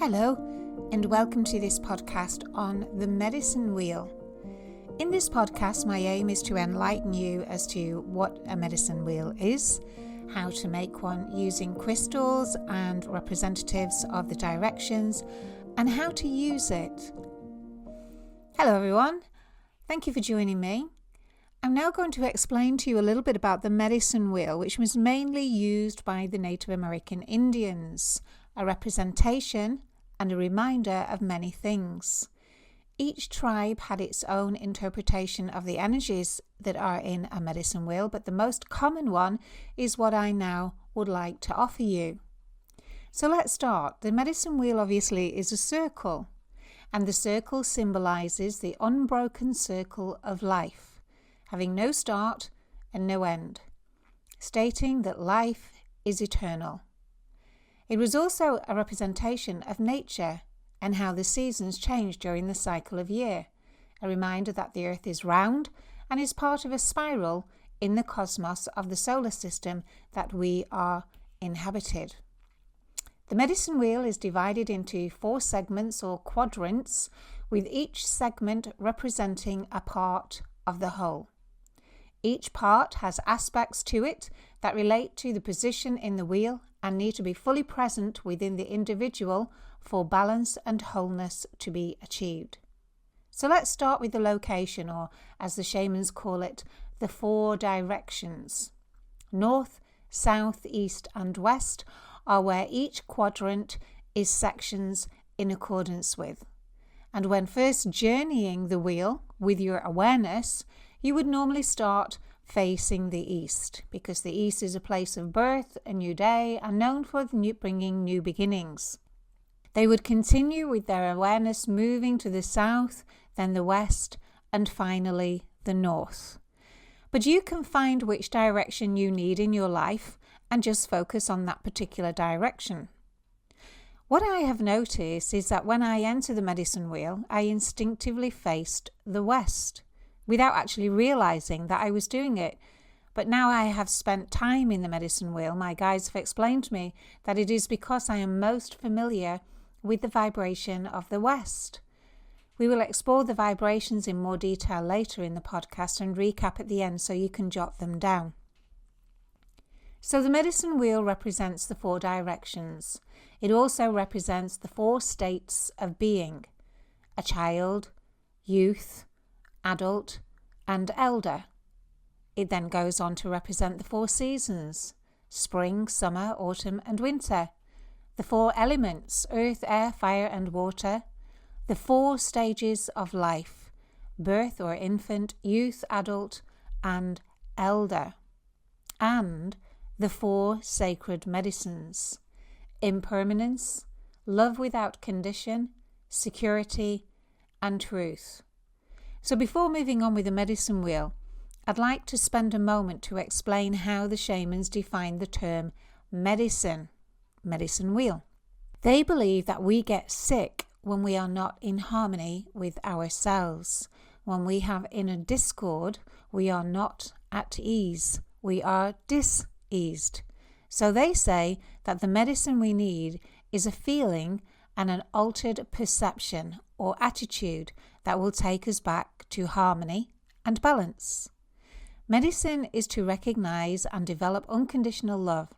Hello, and welcome to this podcast on the medicine wheel. In this podcast, my aim is to enlighten you as to what a medicine wheel is, how to make one using crystals and representatives of the directions, and how to use it. Hello everyone, thank you for joining me. I'm now going to explain to you a little bit about the medicine wheel, which was mainly used by the Native American Indians, a representation and a reminder of many things. Each tribe had its own interpretation of the energies that are in a medicine wheel, but the most common one is what I now would like to offer you. So let's start. The medicine wheel obviously is a circle, and the circle symbolizes the unbroken circle of life, having no start and no end, stating that life is eternal. It was also a representation of nature and how the seasons change during the cycle of year, a reminder that the earth is round and is part of a spiral in the cosmos of the solar system that we are inhabited. The medicine wheel is divided into 4 segments or quadrants, with each segment representing a part of the whole. Each part has aspects to it that relate to the position in the wheel and need to be fully present within the individual for balance and wholeness to be achieved. So let's start with the location, or as the shamans call it, the 4 directions. North, south, east and west are where each quadrant is sections in accordance with. And when first journeying the wheel with your awareness, you would normally start facing the east, because the east is a place of birth, a new day, and known for bringing new beginnings. They would continue with their awareness moving to the south, then the west, and finally the north. But you can find which direction you need in your life and just focus on that particular direction. What I have noticed is that when I enter the medicine wheel, I instinctively faced the west, without actually realizing that I was doing it. But now I have spent time in the medicine wheel, my guides have explained to me that it is because I am most familiar with the vibration of the west. We will explore the vibrations in more detail later in the podcast and recap at the end so you can jot them down. So the medicine wheel represents the 4 directions. It also represents the 4 states of being: a child, youth, adult and elder. It then goes on to represent the 4 seasons: spring, summer, autumn and winter, the 4 elements: earth, air, fire and water, the 4 stages of life: birth or infant, youth, adult and elder, and the 4 sacred medicines: impermanence, love without condition, security and truth. So before moving on with the medicine wheel, I'd like to spend a moment to explain how the shamans define the term medicine wheel. They believe that we get sick when we are not in harmony with ourselves. When we have inner discord, we are not at ease. We are diseased. So they say that the medicine we need is a feeling and an altered perception or attitude that will take us back to harmony and balance. Medicine is to recognize and develop unconditional love,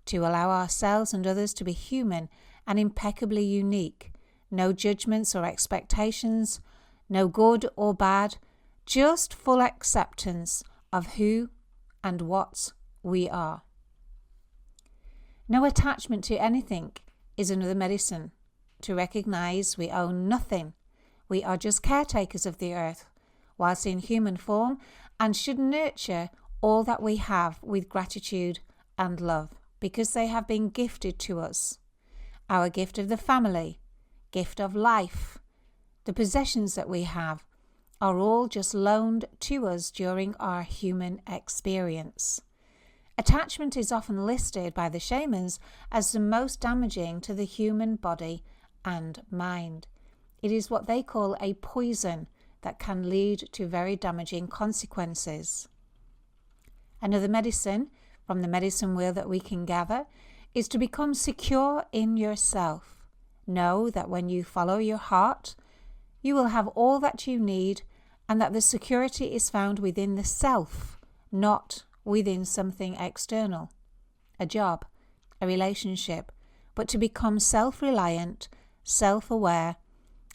to allow ourselves and others to be human and impeccably unique, no judgments or expectations, no good or bad, just full acceptance of who and what we are. No attachment to anything is another medicine. To recognize we own nothing. We are just caretakers of the earth, whilst in human form, and should nurture all that we have with gratitude and love, because they have been gifted to us. Our gift of the family, gift of life, the possessions that we have are all just loaned to us during our human experience. Attachment is often listed by the shamans as the most damaging to the human body and mind. It is what they call a poison that can lead to very damaging consequences. Another medicine from the medicine wheel that we can gather is to become secure in yourself, Know that when you follow your heart, you will have all that you need, and that the security is found within the self, not within something external, a job, a relationship, but to become self-reliant, self-aware,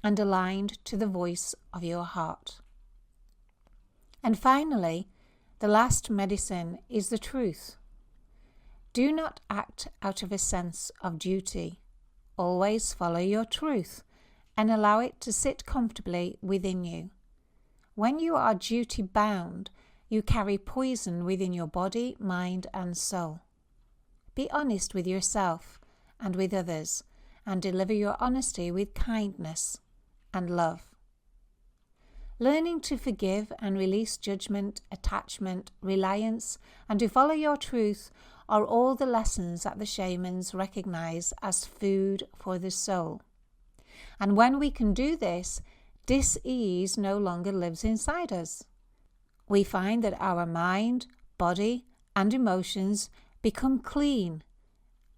and aligned to the voice of your heart. And finally, the last medicine is the truth. Do not act out of a sense of duty. Always follow your truth and allow it to sit comfortably within you. When you are duty-bound, you carry poison within your body, mind, and soul. Be honest with yourself and with others, and deliver your honesty with kindness and love. Learning to forgive and release judgment, attachment, reliance, and to follow your truth are all the lessons that the shamans recognize as food for the soul. And when we can do this, dis-ease no longer lives inside us. We find that our mind, body, and emotions become clean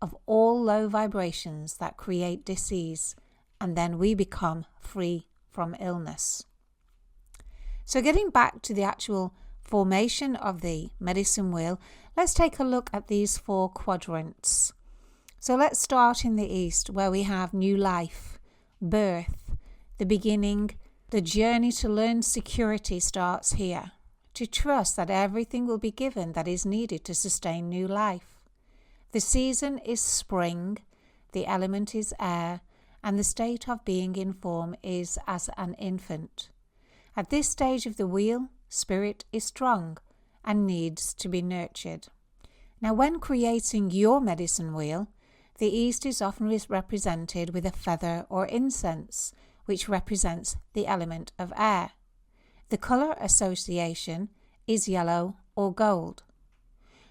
of all low vibrations that create dis-ease, and then we become free from illness. So getting back to the actual formation of the medicine wheel, let's take a look at these 4 quadrants. So let's start in the east, where we have new life, birth, the beginning. The journey to learn security starts here, to trust that everything will be given that is needed to sustain new life. The season is spring, the element is air, and the state of being in form is as an infant. At this stage of the wheel, spirit is strong and needs to be nurtured. Now, when creating your medicine wheel, the east is often represented with a feather or incense, which represents the element of air. The colour association is yellow or gold.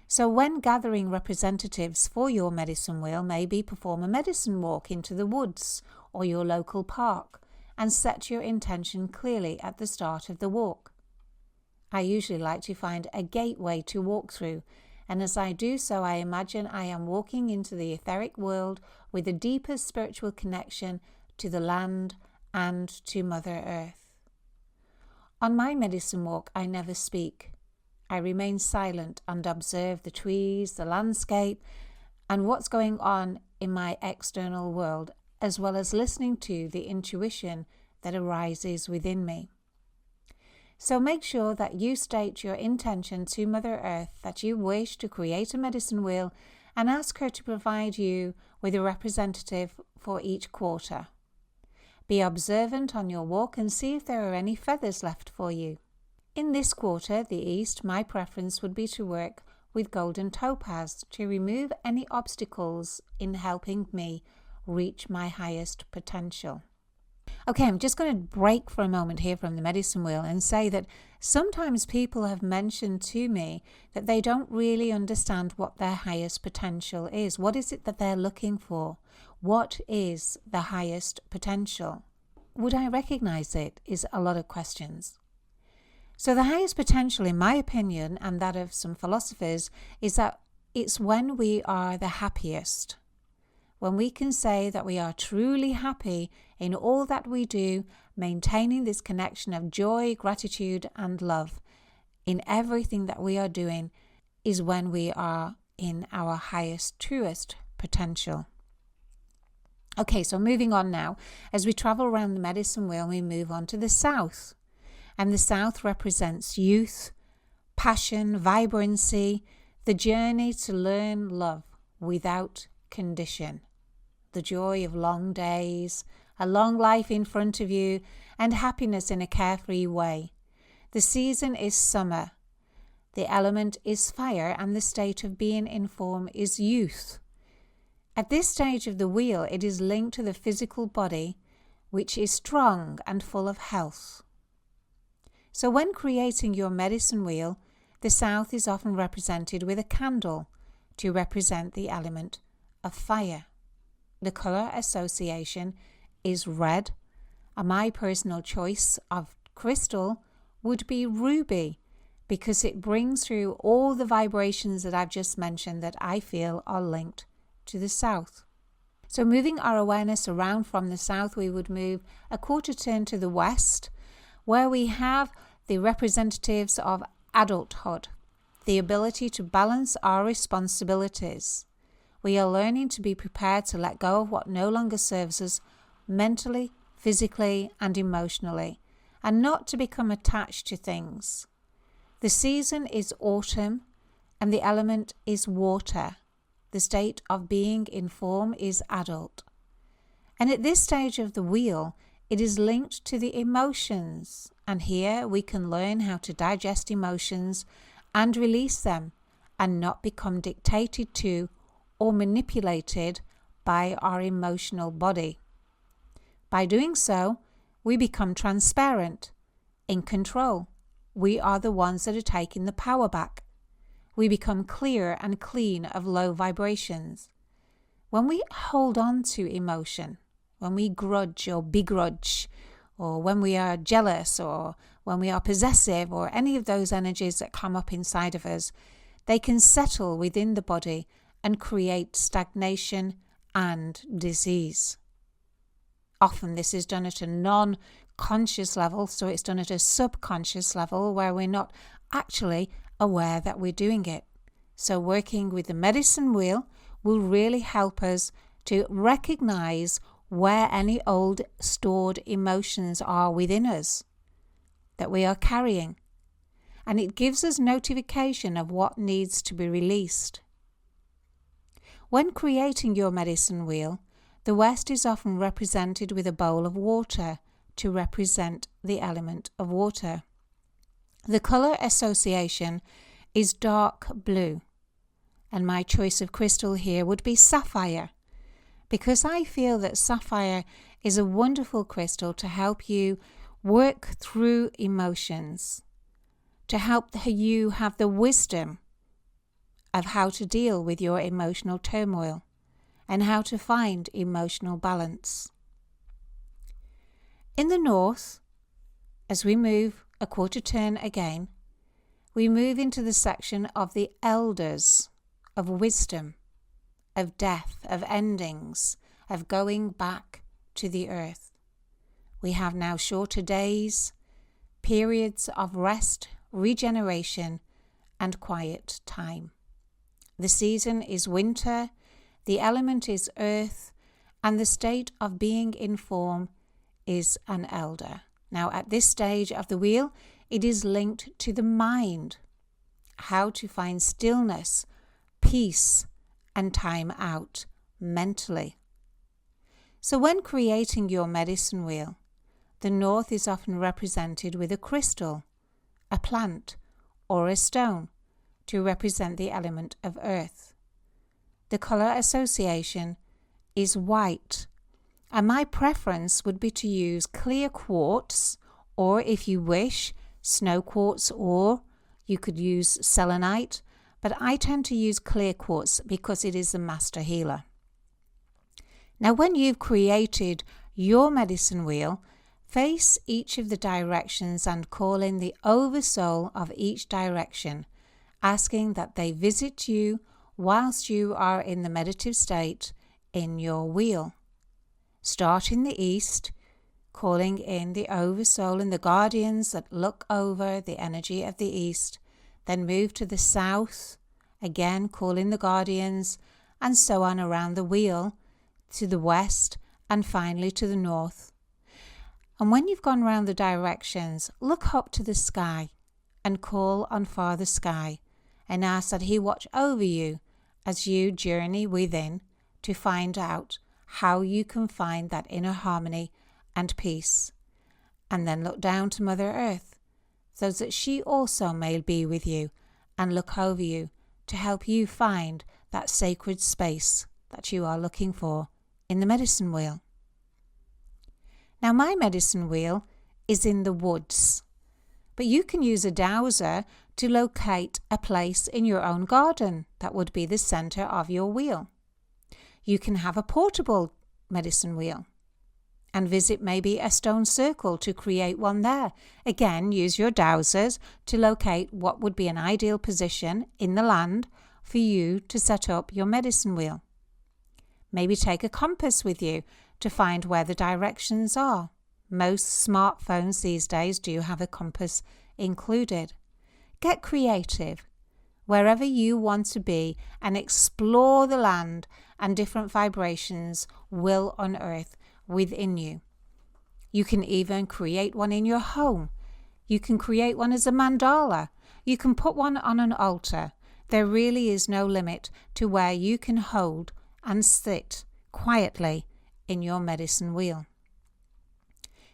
So when gathering representatives for your medicine wheel, maybe perform a medicine walk into the woods or your local park and set your intention clearly at the start of the walk. I usually like to find a gateway to walk through, and as I do so, I imagine I am walking into the etheric world with a deeper spiritual connection to the land and to Mother Earth. On my medicine walk, I never speak. I remain silent and observe the trees, the landscape, and what's going on in my external world, as well as listening to the intuition that arises within me. So make sure that you state your intention to Mother Earth that you wish to create a medicine wheel and ask her to provide you with a representative for each quarter. Be observant on your walk and see if there are any feathers left for you. In this quarter, the east, my preference would be to work with golden topaz to remove any obstacles in helping me reach my highest potential. Okay, I'm just going to break for a moment here from the medicine wheel and say that sometimes people have mentioned to me that they don't really understand what their highest potential is. What is it that they're looking for? What is the highest potential? Would I recognize it? Is a lot of questions. So the highest potential, in my opinion, and that of some philosophers, is that it's when we are the happiest. When we can say that we are truly happy in all that we do, maintaining this connection of joy, gratitude, and love in everything that we are doing, is when we are in our highest, truest potential. Okay, so moving on now. As we travel around the medicine wheel, we move on to the south. And the south represents youth, passion, vibrancy, the journey to learn love without condition, the joy of long days, a long life in front of you, and happiness in a carefree way. The season is summer. The element is fire, and the state of being in form is youth. At this stage of the wheel, it is linked to the physical body, which is strong and full of health. So when creating your medicine wheel, the south is often represented with a candle to represent the element of fire. The colour association is red, and my personal choice of crystal would be ruby, because it brings through all the vibrations that I've just mentioned that I feel are linked to the south. So moving our awareness around from the south, we would move a quarter turn to the west, where we have the representatives of adulthood, the ability to balance our responsibilities. We are learning to be prepared to let go of what no longer serves us mentally, physically, and emotionally, and not to become attached to things. The season is autumn, and the element is water. The state of being in form is adult. And at this stage of the wheel, it is linked to the emotions. And here we can learn how to digest emotions and release them and not become dictated to or manipulated by our emotional body. By doing so, we become transparent, in control. We are the ones that are taking the power back. We become clear and clean of low vibrations. When we hold on to emotion, when we grudge or begrudge, or when we are jealous, or when we are possessive, or any of those energies that come up inside of us, they can settle within the body and create stagnation and disease. Often this is done at a non-conscious level, so it's done at a subconscious level where we're not actually aware that we're doing it. So working with the medicine wheel will really help us to recognize where any old stored emotions are within us that we are carrying. And it gives us notification of what needs to be released. When creating your medicine wheel, the west is often represented with a bowl of water to represent the element of water. The colour association is dark blue, and my choice of crystal here would be sapphire, because I feel that sapphire is a wonderful crystal to help you work through emotions, to help you have the wisdom of how to deal with your emotional turmoil and how to find emotional balance. In the north, as we move a quarter turn again, we move into the section of the elders, of wisdom, of death, of endings, of going back to the earth. We have now shorter days, periods of rest, regeneration, and quiet time. The season is winter, the element is earth, and the state of being in form is an elder. Now, at this stage of the wheel, it is linked to the mind, how to find stillness, peace, and time out mentally. So when creating your medicine wheel, the north is often represented with a crystal, a plant, or a stone to represent the element of earth. The colour association is white, and my preference would be to use clear quartz, or if you wish, snow quartz, or you could use selenite, but I tend to use clear quartz because it is the master healer. Now, when you've created your medicine wheel, face each of the directions and call in the oversoul of each direction, asking that they visit you whilst you are in the meditative state in your wheel. Start in the east, calling in the oversoul and the guardians that look over the energy of the east. Then move to the south, again call in the guardians, and so on around the wheel to the west and finally to the north. And when you've gone round the directions, look up to the sky and call on Father Sky and ask that he watch over you as you journey within to find out how you can find that inner harmony and peace. And then look down to Mother Earth so that she also may be with you and look over you to help you find that sacred space that you are looking for in the medicine wheel. Now, my medicine wheel is in the woods, but you can use a dowser to locate a place in your own garden that would be the centre of your wheel. You can have a portable medicine wheel and visit maybe a stone circle to create one there. Again, use your dowsers to locate what would be an ideal position in the land for you to set up your medicine wheel. Maybe take a compass with you to find where the directions are. Most smartphones these days do have a compass included. Get creative wherever you want to be and explore the land, and different vibrations will unearth within you. You can even create one in your home. You can create one as a mandala. You can put one on an altar. There really is no limit to where you can hold and sit quietly in your medicine wheel.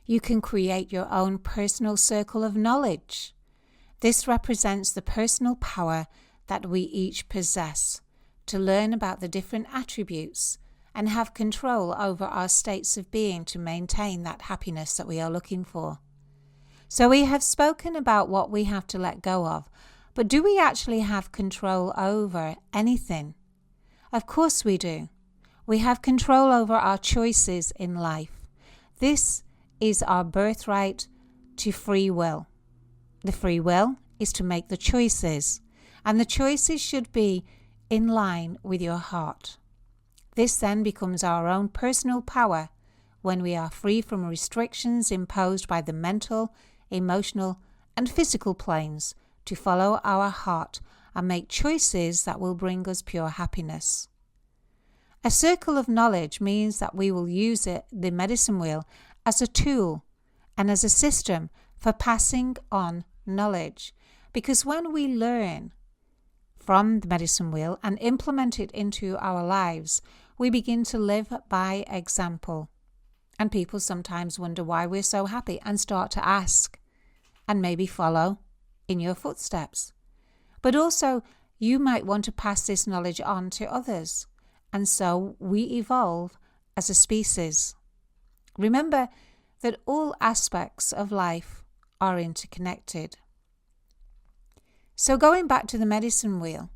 You can create your own personal circle of knowledge. This represents the personal power that we each possess to learn about the different attributes and have control over our states of being to maintain that happiness that we are looking for. So we have spoken about what we have to let go of, but do we actually have control over anything? Of course we do. We have control over our choices in life. This is our birthright to free will. The free will is to make the choices, and the choices should be in line with your heart. This then becomes our own personal power when we are free from restrictions imposed by the mental, emotional, and physical planes to follow our heart and make choices that will bring us pure happiness. A circle of knowledge means that we will use the medicine wheel as a tool and as a system for passing on knowledge. Because when we learn from the medicine wheel and implement it into our lives, we begin to live by example. And people sometimes wonder why we're so happy and start to ask and maybe follow in your footsteps. But also, you might want to pass this knowledge on to others. And so we evolve as a species. Remember that all aspects of life are interconnected. So going back to the medicine wheel,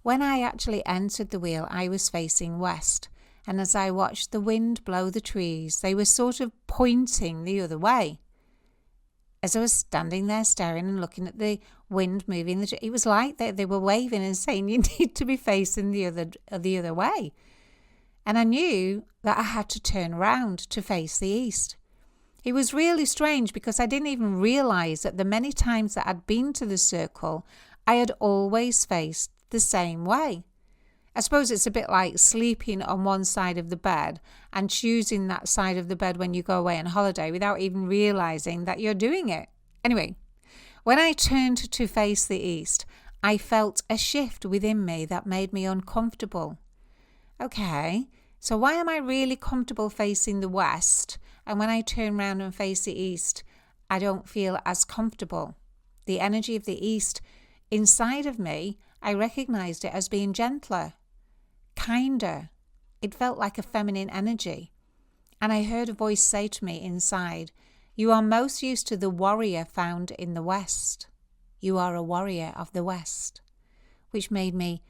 when I actually entered the wheel, I was facing west. And as I watched the wind blow the trees, they were sort of pointing the other way. As I was standing there staring and looking at the wind moving, it was like they were waving and saying, you need to be facing the other way. And I knew that I had to turn around to face the east. It was really strange because I didn't even realize that the many times that I'd been to the circle, I had always faced the same way. I suppose it's a bit like sleeping on one side of the bed and choosing that side of the bed when you go away on holiday without even realizing that you're doing it. Anyway, when I turned to face the east, I felt a shift within me that made me uncomfortable. Okay, so why am I really comfortable facing the west, and when I turn around and face the east, I don't feel as comfortable? The energy of the east inside of me, I recognized it as being gentler, kinder. It felt like a feminine energy. And I heard a voice say to me inside, you are most used to the warrior found in the West. You are a warrior of the West. Which made me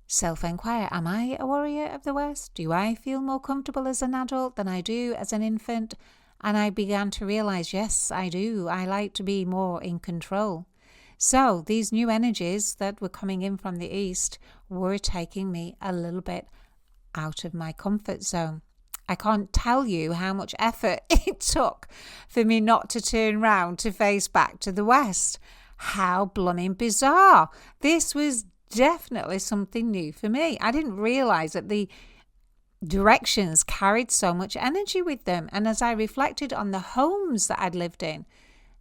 self-inquire, am I a warrior of the West? Do I feel more comfortable as an adult than I do as an infant? And I began to realize, yes, I do. I like to be more in control. So these new energies that were coming in from the east were taking me a little bit out of my comfort zone. I can't tell you how much effort it took for me not to turn round to face back to the west. How blooming bizarre. This was definitely something new for me. I didn't realize that the directions carried so much energy with them. And as I reflected on the homes that I'd lived in,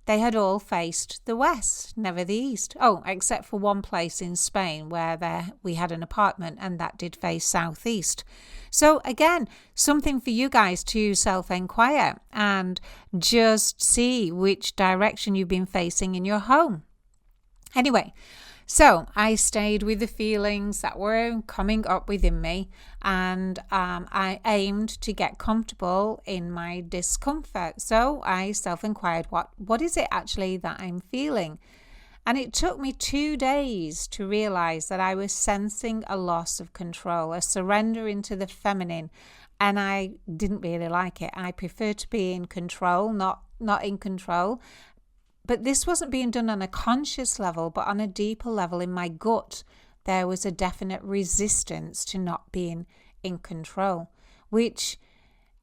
they had all faced the west, never the east. Oh, except for one place in Spain where we had an apartment and that did face southeast. So again, something for you guys to self-inquire and just see which direction you've been facing in your home. Anyway, so I stayed with the feelings that were coming up within me, and I aimed to get comfortable in my discomfort. So I self-inquired, what is it actually that I'm feeling? And it took me 2 days to realize that I was sensing a loss of control, a surrender into the feminine, and I didn't really like it. I prefer to be in control, not in control. But this wasn't being done on a conscious level, but on a deeper level in my gut. There was a definite resistance to not being in control, which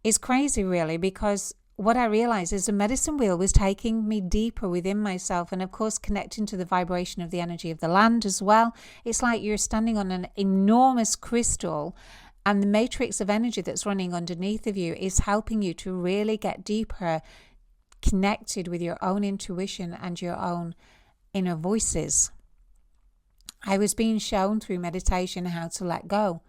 is crazy really, because what I realized is the medicine wheel was taking me deeper within myself, and of course connecting to the vibration of the energy of the land as well. It's like you're standing on an enormous crystal, and the matrix of energy that's running underneath of you is helping you to really get deeper connected with your own intuition and your own inner voices. I was being shown through meditation how to let go.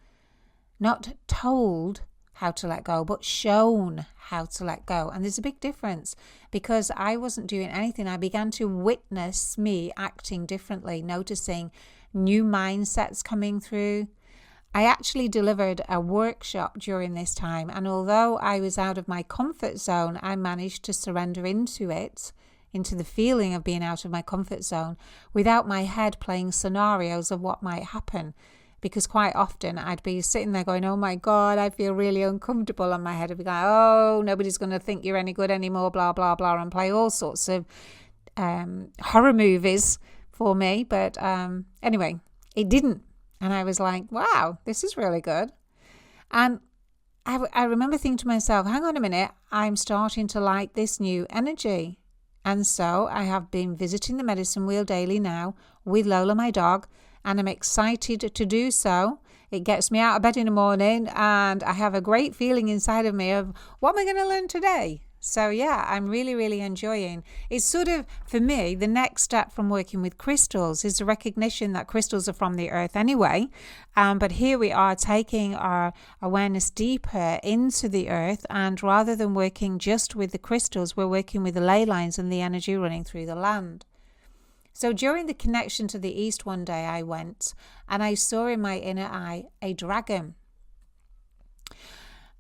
Not told how to let go, but shown how to let go. And there's a big difference, because I wasn't doing anything. I began to witness me acting differently, noticing new mindsets coming through. I actually delivered a workshop during this time, and although I was out of my comfort zone, I managed to surrender into it, into the feeling of being out of my comfort zone, without my head playing scenarios of what might happen. Because quite often I'd be sitting there going, oh my God, I feel really uncomfortable, and my head would be going, oh, nobody's going to think you're any good anymore, blah, blah, blah, and play all sorts of horror movies for me. But anyway, it didn't. And I was like, wow, this is really good. And I remember thinking to myself, hang on a minute, I'm starting to like this new energy. And so I have been visiting the medicine wheel daily now with Lola, my dog, and I'm excited to do so. It gets me out of bed in the morning, and I have a great feeling inside of me of what am I going to learn today? So yeah, I'm really, really enjoying. It's sort of, for me, the next step from working with crystals is the recognition that crystals are from the earth anyway. But here we are taking our awareness deeper into the earth, and rather than working just with the crystals, we're working with the ley lines and the energy running through the land. So during the connection to the east one day I went, and I saw in my inner eye a dragon.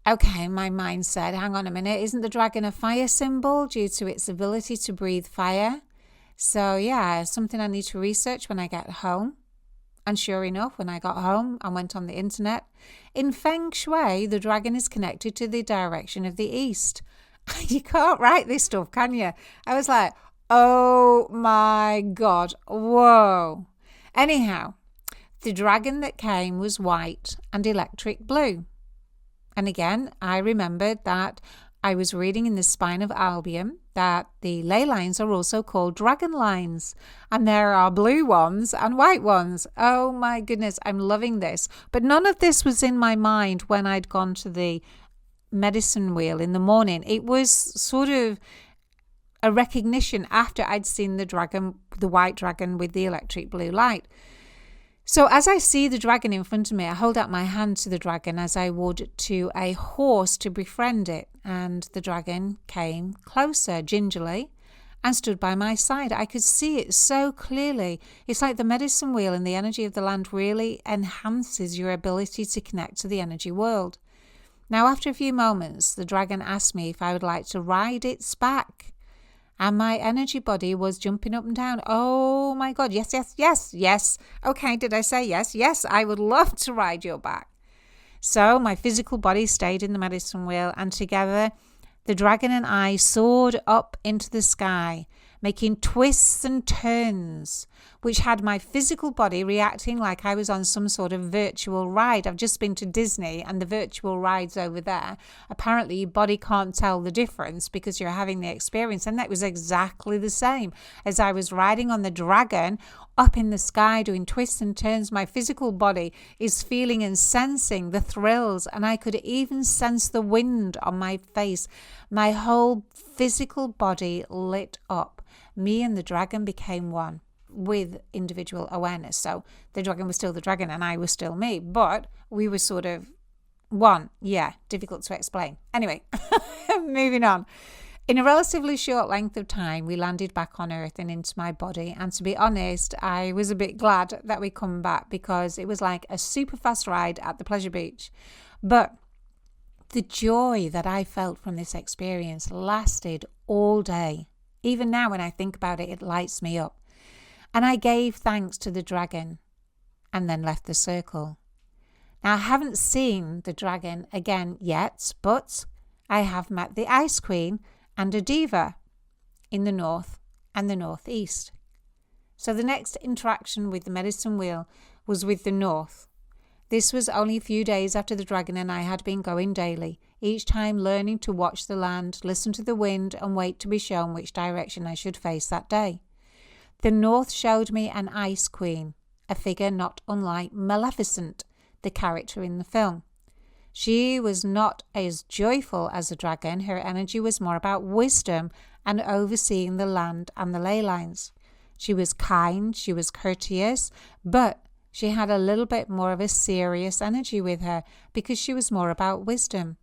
Okay, my mind said, hang on a minute, isn't the dragon a fire symbol due to its ability to breathe fire? So yeah, something I need to research when I get home. And sure enough, when I got home, I went on the internet. In Feng Shui, the dragon is connected to the direction of the east. You can't write this stuff, can you? I was like, oh my God, whoa. Anyhow, the dragon that came was white and electric blue. And again, I remembered that I was reading in the Spine of Albion that the ley lines are also called dragon lines. And there are blue ones and white ones. Oh my goodness, I'm loving this. But none of this was in my mind when I'd gone to the medicine wheel in the morning. It was sort of a recognition after I'd seen the dragon, the white dragon with the electric blue light. So as I see the dragon in front of me, I hold out my hand to the dragon as I would to a horse to befriend it. And the dragon came closer gingerly and stood by my side. I could see it so clearly. It's like the medicine wheel and the energy of the land really enhances your ability to connect to the energy world. Now, after a few moments, the dragon asked me if I would like to ride its back. And my energy body was jumping up and down. Oh my God, yes, yes, yes, yes. Okay, did I say yes? Yes, I would love to ride your back. So my physical body stayed in the medicine wheel, and together the dragon and I soared up into the sky, making twists and turns, which had my physical body reacting like I was on some sort of virtual ride. I've just been to Disney, and the virtual rides over there, apparently your body can't tell the difference because you're having the experience. And that was exactly the same. As I was riding on the dragon up in the sky doing twists and turns, my physical body is feeling and sensing the thrills, and I could even sense the wind on my face. My whole physical body lit up. Me and the dragon became one with individual awareness. So the dragon was still the dragon and I was still me, but we were sort of one. Yeah, difficult to explain. Anyway, moving on. In a relatively short length of time, we landed back on Earth and into my body. And to be honest, I was a bit glad that we come back because it was like a super fast ride at the pleasure beach. But the joy that I felt from this experience lasted all day. Even now when I think about it, it lights me up. And I gave thanks to the dragon and then left the circle. Now, I haven't seen the dragon again yet, but I have met the Ice Queen and a diva in the north and the northeast. So the next interaction with the medicine wheel was with the north. This was only a few days after the dragon and I had been going daily, each time learning to watch the land, listen to the wind, and wait to be shown which direction I should face that day. The north showed me an ice queen, a figure not unlike Maleficent, the character in the film. She was not as joyful as a dragon. Her energy was more about wisdom and overseeing the land and the ley lines. She was kind, she was courteous, but she had a little bit more of a serious energy with her because she was more about wisdom.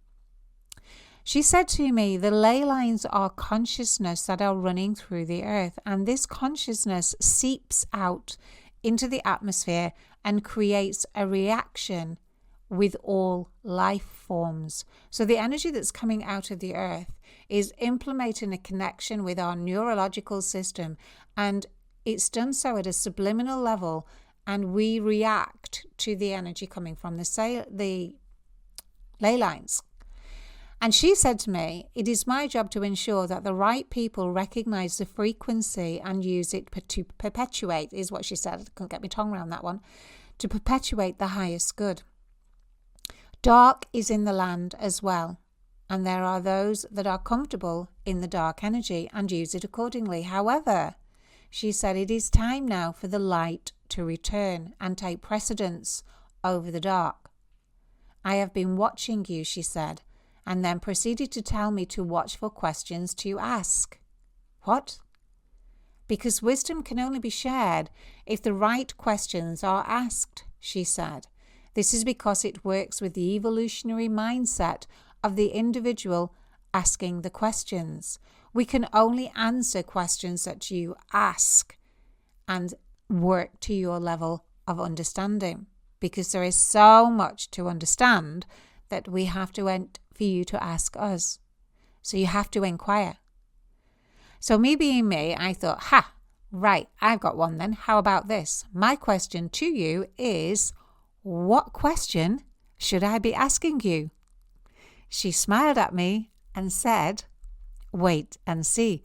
She said to me, the ley lines are consciousness that are running through the earth, and this consciousness seeps out into the atmosphere and creates a reaction with all life forms. So the energy that's coming out of the earth is implementing a connection with our neurological system, and it's done so at a subliminal level, and we react to the energy coming from the ley lines. And she said to me, it is my job to ensure that the right people recognize the frequency and use it to perpetuate, is what she said. I couldn't get my tongue around that one. To perpetuate the highest good. Dark is in the land as well, and there are those that are comfortable in the dark energy and use it accordingly. However, she said it is time now for the light to return and take precedence over the dark. I have been watching you, she said, and then proceeded to tell me to watch for questions to ask. What? Because wisdom can only be shared if the right questions are asked, she said. This is because it works with the evolutionary mindset of the individual asking the questions. We can only answer questions that you ask and work to your level of understanding, because there is so much to understand that we have to for you to ask us. So you have to inquire. So me being me, I thought, right, I've got one then. How about this? My question to you is, what question should I be asking you? She smiled at me and said, wait and see.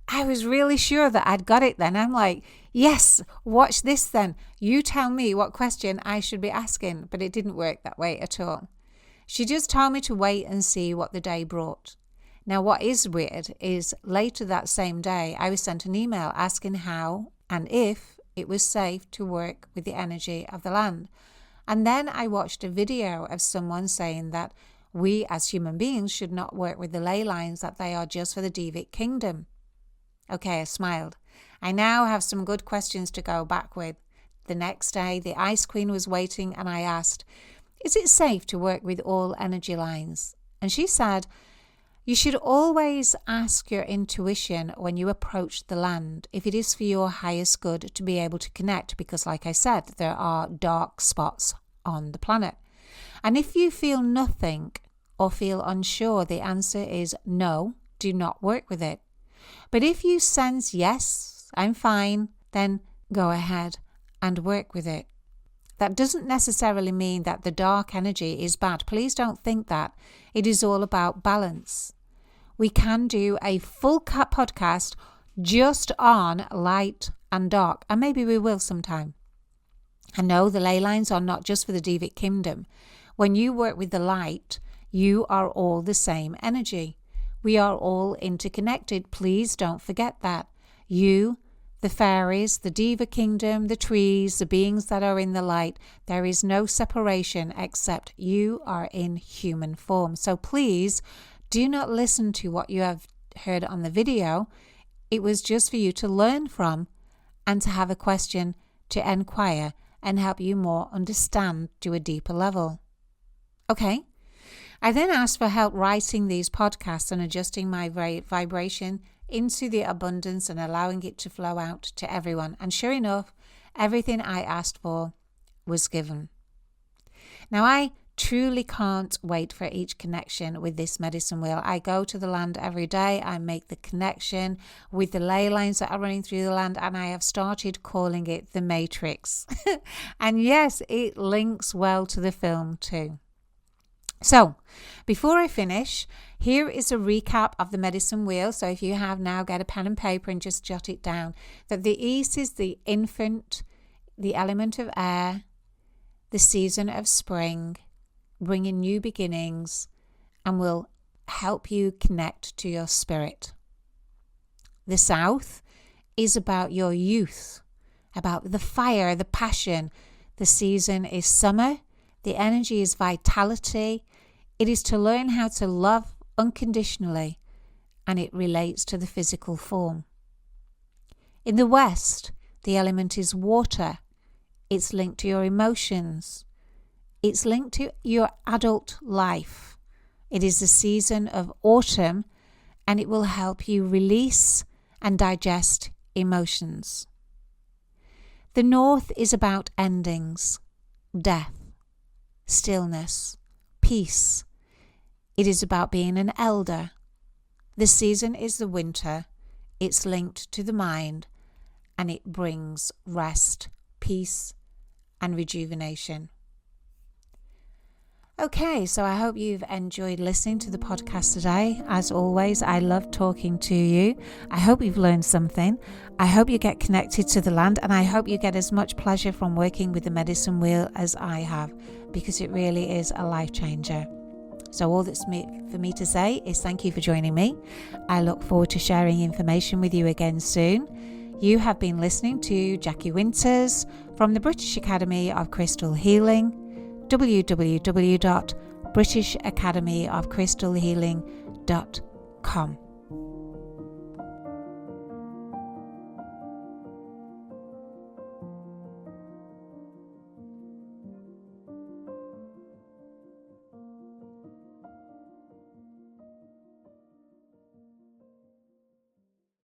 I was really sure that I'd got it then. I'm like, yes, watch this then. You tell me what question I should be asking. But it didn't work that way at all. She just told me to wait and see what the day brought. Now, what is weird is later that same day, I was sent an email asking how and if it was safe to work with the energy of the land. And then I watched a video of someone saying that we as human beings should not work with the ley lines, that they are just for the Devic kingdom. Okay, I smiled. I now have some good questions to go back with. The next day, the Ice Queen was waiting and I asked, is it safe to work with all energy lines? And she said, you should always ask your intuition when you approach the land, if it is for your highest good to be able to connect, because like I said, there are dark spots on the planet. And if you feel nothing or feel unsure, the answer is no, do not work with it. But if you sense, yes, I'm fine, then go ahead and work with it. That doesn't necessarily mean that the dark energy is bad. Please don't think that. It is all about balance. We can do a full podcast just on light and dark, and maybe we will sometime. And no, the ley lines are not just for the Devic kingdom. When you work with the light, you are all the same energy. We are all interconnected. Please don't forget that. You, the fairies, the Deva kingdom, the trees, the beings that are in the light, there is no separation except you are in human form. So please do not listen to what you have heard on the video. It was just for you to learn from and to have a question to inquire and help you more understand to a deeper level. Okay. I then asked for help writing these podcasts and adjusting my vibration into the abundance and allowing it to flow out to everyone. And sure enough, everything I asked for was given. Now, I truly can't wait for each connection with this medicine wheel. I go to the land every day. I make the connection with the ley lines that are running through the land, and I have started calling it the Matrix. And yes, it links well to the film too. So, before I finish, here is a recap of the medicine wheel. So if you have now, get a pen and paper and just jot it down. That the East is the infant, the element of air, the season of spring, bringing new beginnings, and will help you connect to your spirit. The south is about your youth, about the fire, the passion. The season is summer. The energy is vitality. It is to learn how to love unconditionally, and it relates to the physical form. In the west, the element is water. It's linked to your emotions. It's linked to your adult life. It is the season of autumn, and it will help you release and digest emotions. The north is about endings, death, stillness, peace. It is about being an elder. The season is the winter. It's linked to the mind, and it brings rest, peace, and rejuvenation. Okay, so I hope you've enjoyed listening to the podcast today. As always, I love talking to you. I hope you've learned something. I hope you get connected to the land, and I hope you get as much pleasure from working with the medicine wheel as I have, because it really is a life changer. So all that's for me to say is thank you for joining me. I look forward to sharing information with you again soon. You have been listening to Jackie Winters from the British Academy of Crystal Healing, www.britishacademyofcrystalhealing.com.